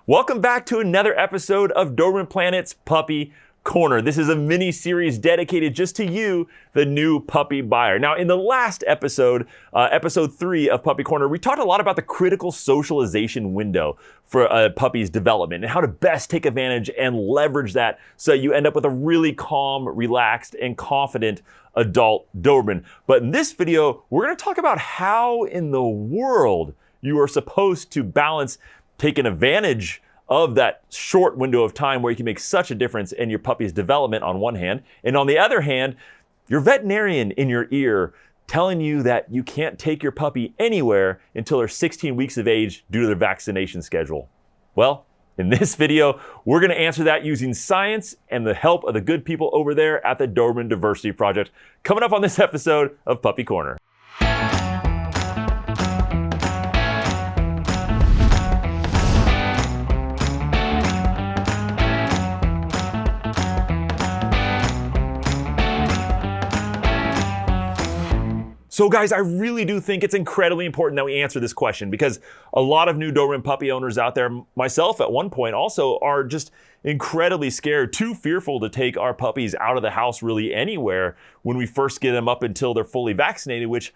Welcome back to another episode of Doberman Planet's Puppy Corner. This is a mini series dedicated just to you, the new puppy buyer. Now, in the last episode, episode 3 of Puppy Corner, we talked a lot about the critical socialization window for a puppy's development and how to best take advantage and leverage that so you end up with a really calm, relaxed, and confident adult Doberman. But in this video, we're going to talk about how in the world you are supposed to balance taking advantage of that short window of time where you can make such a difference in your puppy's development on one hand, and on the other hand, your veterinarian in your ear telling you that you can't take your puppy anywhere until they're 16 weeks of age due to their vaccination schedule. Well, in this video, we're going to answer that using science and the help of the good people over there at the Doberman Diversity Project, coming up on this episode of Puppy Corner. So guys, I really do think it's incredibly important that we answer this question because a lot of new Doberman puppy owners out there, myself at one point also, are just incredibly scared, too fearful to take our puppies out of the house really anywhere when we first get them up until they're fully vaccinated, which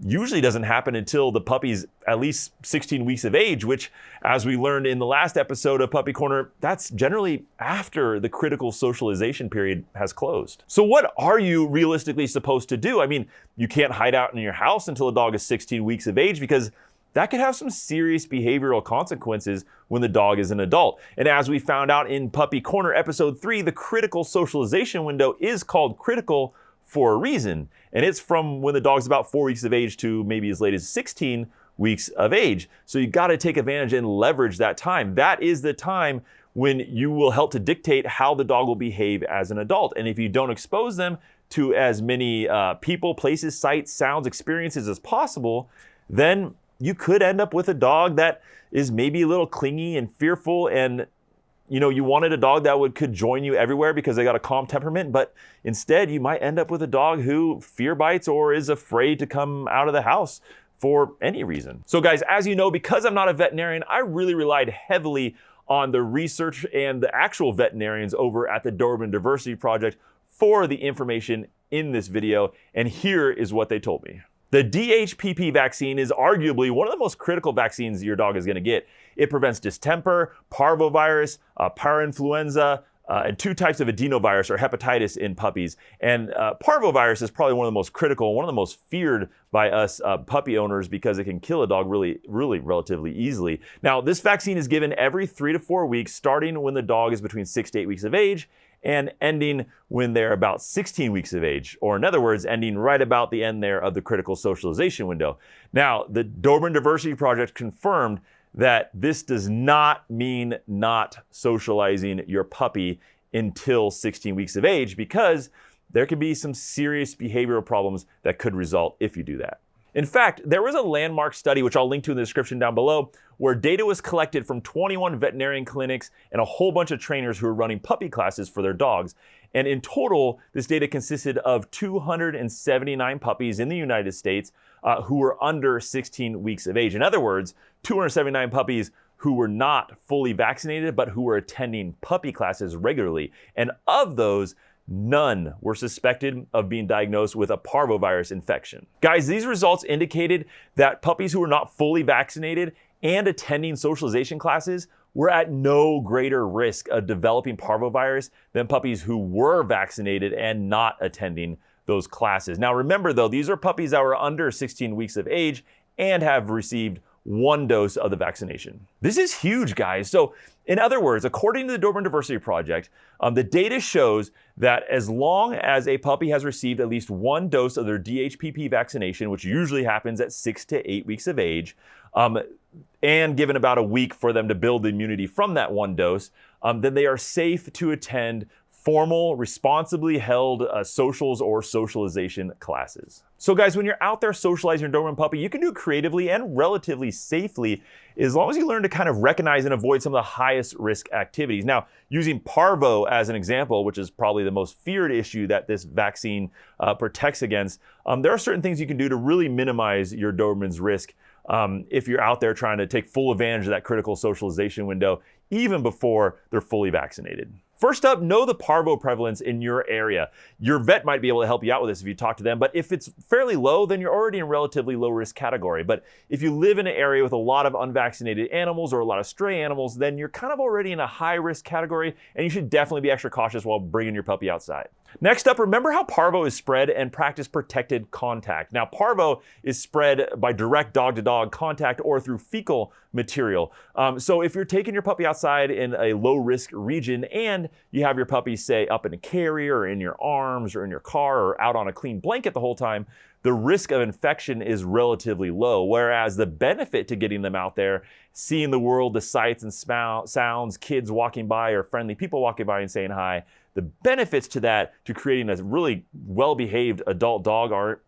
usually doesn't happen until the puppy's at least 16 weeks of age, which, as we learned in the last episode of Puppy Corner, that's generally after the critical socialization period has closed. So what are you realistically supposed to do? I mean, you can't hide out in your house until a dog is 16 weeks of age because that could have some serious behavioral consequences when the dog is an adult. And as we found out in Puppy Corner episode 3, the critical socialization window is called critical for a reason. And it's from when the dog's about 4 weeks of age to maybe as late as 16 weeks of age. So you got to take advantage and leverage that time. That is the time when you will help to dictate how the dog will behave as an adult. And if you don't expose them to as many people, places, sights, sounds, experiences as possible, then you could end up with a dog that is maybe a little clingy and fearful, and you wanted a dog that could join you everywhere because they got a calm temperament, but instead you might end up with a dog who fear bites or is afraid to come out of the house for any reason. So guys, as you know, because I'm not a veterinarian, I really relied heavily on the research and the actual veterinarians over at the Doberman Diversity Project for the information in this video, and here is what they told me. The DHPP vaccine is arguably one of the most critical vaccines your dog is going to get. It prevents distemper, parvovirus, parainfluenza, and 2 types of adenovirus or hepatitis in puppies. And parvovirus is probably one of the most critical, one of the most feared by us puppy owners because it can kill a dog really relatively easily. Now, this vaccine is given every 3 to 4 weeks, starting when the dog is between 6 to 8 weeks of age and ending when they're about 16 weeks of age, or in other words, ending right about the end there of the critical socialization window. Now, the Doberman Diversity Project confirmed that this does not mean not socializing your puppy until 16 weeks of age, because there could be some serious behavioral problems that could result if you do that. In fact, there was a landmark study, which I'll link to in the description down below, where data was collected from 21 veterinarian clinics and a whole bunch of trainers who were running puppy classes for their dogs. And in total, this data consisted of 279 puppies in the United States who were under 16 weeks of age. In other words, 279 puppies who were not fully vaccinated, but who were attending puppy classes regularly. And of those, none were suspected of being diagnosed with a parvovirus infection. Guys, these results indicated that puppies who were not fully vaccinated and attending socialization classes were at no greater risk of developing parvovirus than puppies who were vaccinated and not attending those classes. Now remember though, these are puppies that were under 16 weeks of age and have received 1 dose of the vaccination. This is huge, guys. So in other words, according to the Doberman Diversity Project, the data shows that as long as a puppy has received at least 1 dose of their DHPP vaccination, which usually happens at 6 to 8 weeks of age, and given about a week for them to build the immunity from that 1 dose, then they are safe to attend formal, responsibly held socials or socialization classes. So guys, when you're out there socializing your Doberman puppy, you can do it creatively and relatively safely as long as you learn to kind of recognize and avoid some of the highest risk activities. Now, using Parvo as an example, which is probably the most feared issue that this vaccine protects against, there are certain things you can do to really minimize your Doberman's risk if you're out there trying to take full advantage of that critical socialization window, even before they're fully vaccinated. First up, know the Parvo prevalence in your area. Your vet might be able to help you out with this if you talk to them, but if it's fairly low, then you're already in a relatively low risk category. But if you live in an area with a lot of unvaccinated animals or a lot of stray animals, then you're kind of already in a high risk category, and you should definitely be extra cautious while bringing your puppy outside. Next up, remember how Parvo is spread and practice protected contact. Now, Parvo is spread by direct dog-to-dog contact or through fecal material. So if you're taking your puppy outside in a low-risk region and you have your puppy, say, up in a carrier or in your arms or in your car or out on a clean blanket the whole time, the risk of infection is relatively low, whereas the benefit to getting them out there, seeing the world, the sights and sounds, kids walking by or friendly people walking by and saying hi, the benefits to that, to creating a really well-behaved adult dog, are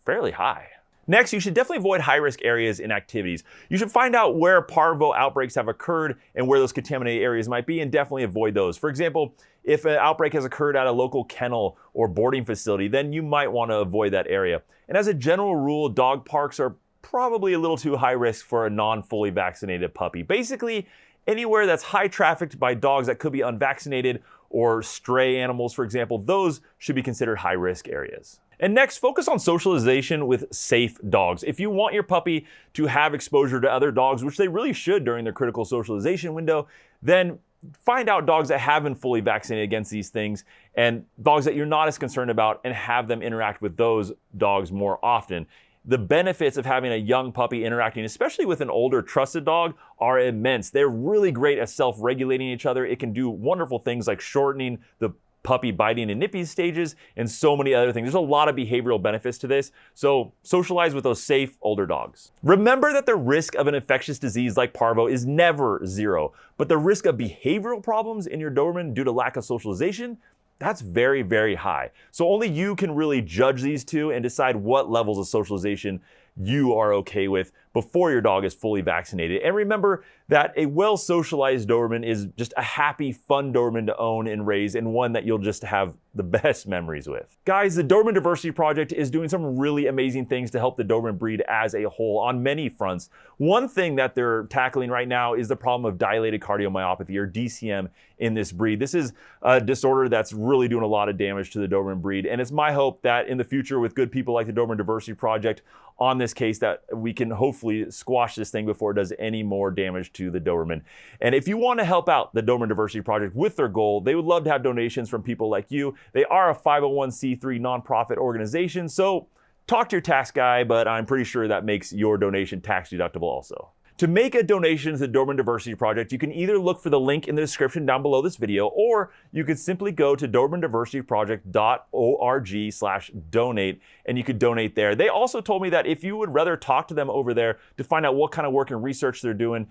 fairly high. Next, you should definitely avoid high-risk areas and activities. You should find out where Parvo outbreaks have occurred and where those contaminated areas might be, and definitely avoid those. For example, if an outbreak has occurred at a local kennel or boarding facility, then you might want to avoid that area. And as a general rule, dog parks are probably a little too high risk for a non-fully vaccinated puppy. Basically, anywhere that's high trafficked by dogs that could be unvaccinated or stray animals, for example, those should be considered high-risk areas. And next, focus on socialization with safe dogs. If you want your puppy to have exposure to other dogs, which they really should during their critical socialization window, then find out dogs that have been fully vaccinated against these things and dogs that you're not as concerned about, and have them interact with those dogs more often. The benefits of having a young puppy interacting, especially with an older trusted dog, are immense. They're really great at self-regulating each other. It can do wonderful things like shortening the puppy biting and nipping stages and so many other things. There's a lot of behavioral benefits to this. So socialize with those safe older dogs. Remember that the risk of an infectious disease like Parvo is never zero, but the risk of behavioral problems in your Doberman due to lack of socialization, that's very, very high. So only you can really judge these two and decide what levels of socialization you are okay with before your dog is fully vaccinated. And remember that a well-socialized Doberman is just a happy, fun Doberman to own and raise, and one that you'll just have the best memories with. Guys, the Doberman Diversity Project is doing some really amazing things to help the Doberman breed as a whole on many fronts. One thing that they're tackling right now is the problem of dilated cardiomyopathy, or DCM, in this breed. This is a disorder that's really doing a lot of damage to the Doberman breed, and it's my hope that in the future, with good people like the Doberman Diversity Project on this case, that we can hopefully squash this thing before it does any more damage to the Doberman. And if you want to help out the Doberman Diversity Project with their goal, they would love to have donations from people like you. They are a 501c3 nonprofit organization, so talk to your tax guy, but I'm pretty sure that makes your donation tax deductible also. To make a donation to the Doberman Diversity Project, you can either look for the link in the description down below this video, or you could simply go to dobermandiversityproject.org/donate, and you could donate there. They also told me that if you would rather talk to them over there to find out what kind of work and research they're doing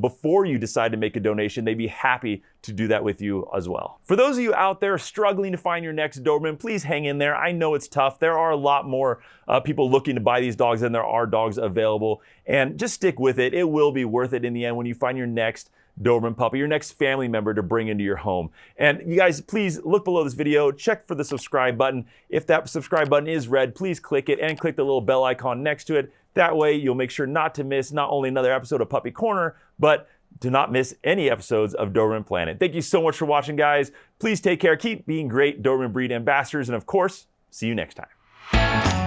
before you decide to make a donation, they'd be happy to do that with you as well. For those of you out there struggling to find your next Doberman, please hang in there. I know it's tough. There are a lot more people looking to buy these dogs than there are dogs available, and just stick with it. It will be worth it in the end when you find your next Doberman puppy, your next family member to bring into your home. And you guys, please look below this video, check for the subscribe button. If that subscribe button is red, please click it and click the little bell icon next to it. That way you'll make sure not to miss not only another episode of Puppy Corner, but to not miss any episodes of Doberman Planet. Thank you so much for watching, guys. Please take care, keep being great Doberman breed ambassadors, and of course, see you next time.